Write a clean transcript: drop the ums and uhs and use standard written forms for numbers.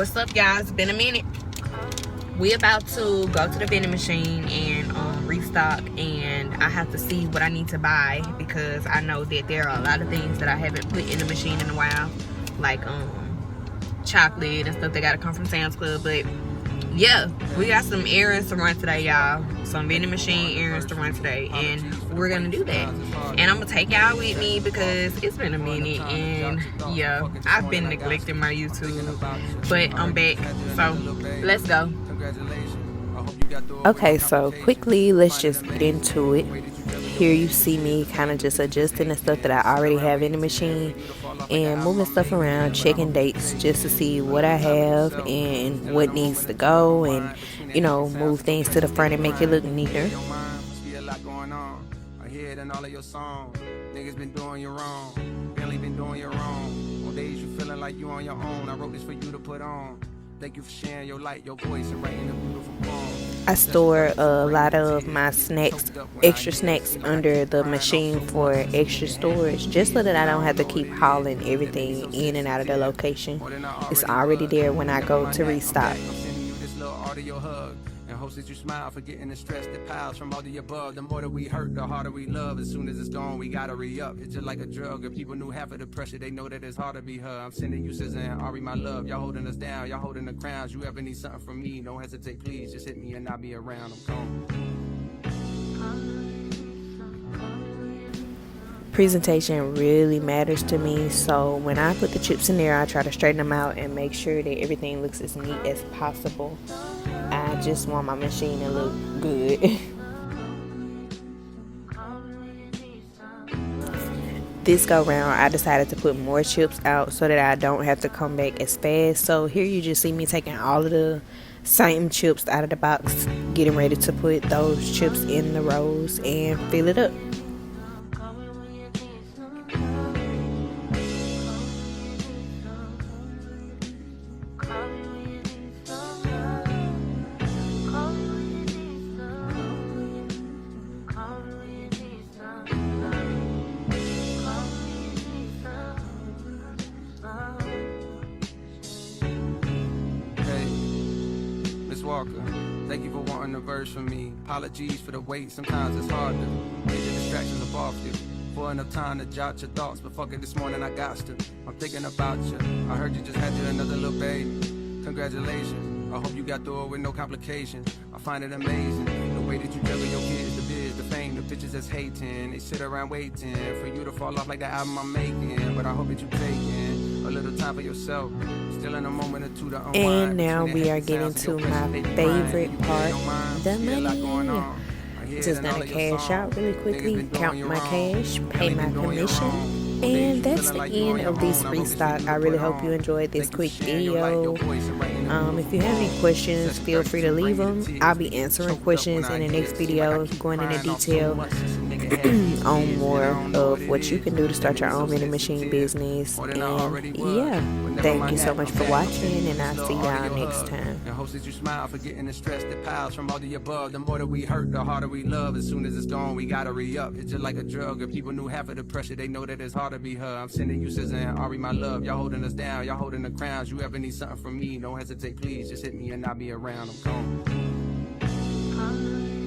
What's up, y'all? It's been a minute. We about to go to the vending machine and restock, and I have to see what I need to buy because I know that there are a lot of things that I haven't put in the machine in a while, like chocolate and stuff that gotta come from Sam's Club. But yeah, we got some errands to run today, y'all. Some vending machine errands to run today, and we're gonna do that. And I'm gonna take y'all with me because it's been a minute, and yeah, I've been neglecting my YouTube, but I'm back, so let's go. Okay, so quickly, let's just get into it. Here you see me kind of just adjusting the stuff that I already have in the machine and moving stuff around, checking dates just to see what I have and what needs to go, and you know, move things to the front and make it look neater. And all of your songs, niggas been doing you wrong, barely been doing you wrong. On days you feeling like you on your own, I wrote this for you to put on. Thank you for sharing your light, your voice, and writing a beautiful poem. I store a lot of my snacks, extra snacks, under the machine for extra storage, just so that I don't have to keep hauling everything in and out of the location. It's already there when I go to restock. Hopes that you smile, forgetting the stress that piles from all the above. The more that we hurt, the harder we love. As soon as it's gone, we gotta re-up. It's just like a drug. If people knew half of the pressure, they know that it's hard to be her. I'm sending you SZA and Ari, my love. Y'all holding us down, y'all holding the crowns. You ever need something from me, don't hesitate, please. Just hit me and I'll be around. I'm gone. Presentation really matters to me, so when I put the chips in there, I try to straighten them out and make sure that everything looks as neat as possible. I just want my machine to look good. This go round, I decided to put more chips out so that I don't have to come back as fast. So here you just see me taking all of the same chips out of the box, getting ready to put those chips in the rows and fill it up. Walker, thank you for wanting a verse from me. Apologies for the wait, sometimes it's hard to get the distractions up off you. For enough time to jot your thoughts, but fuck it, this morning I got to. I'm thinking about you. I heard you just had you another little baby. Congratulations. I hope you got through it with no complications. I find it amazing the way that you juggle your kids, the biz, the fame, the bitches that's hating. They sit around waiting for you to fall off like the album I'm making. But I hope that you taking a little time for yourself. Still in a moment or two to unwind. And now we are getting to my favorite part, the money. Just gonna cash out really quickly, count my cash, pay my commission. And that's the end of this restock. I really hope you enjoyed this quick video. If you have any questions, feel free to leave them. I'll be answering questions in the next video, going into detail on more of what you can do to start your own vending machine business. And yeah, thank you so much for watching, and I'll see y'all next time. And hopes that you smile, forgetting the stress that piles from all the above. The more that we hurt, the harder we love. As soon as it's gone, we gotta re-up. It's just like a drug. If people knew half of the pressure, they know that it's hard to be her. I'm sending you SZA and Ari, my love. Y'all holding us down, y'all holding the crowns. You ever need something from me, don't hesitate, please. Just hit me and I'll be around. I'm gone.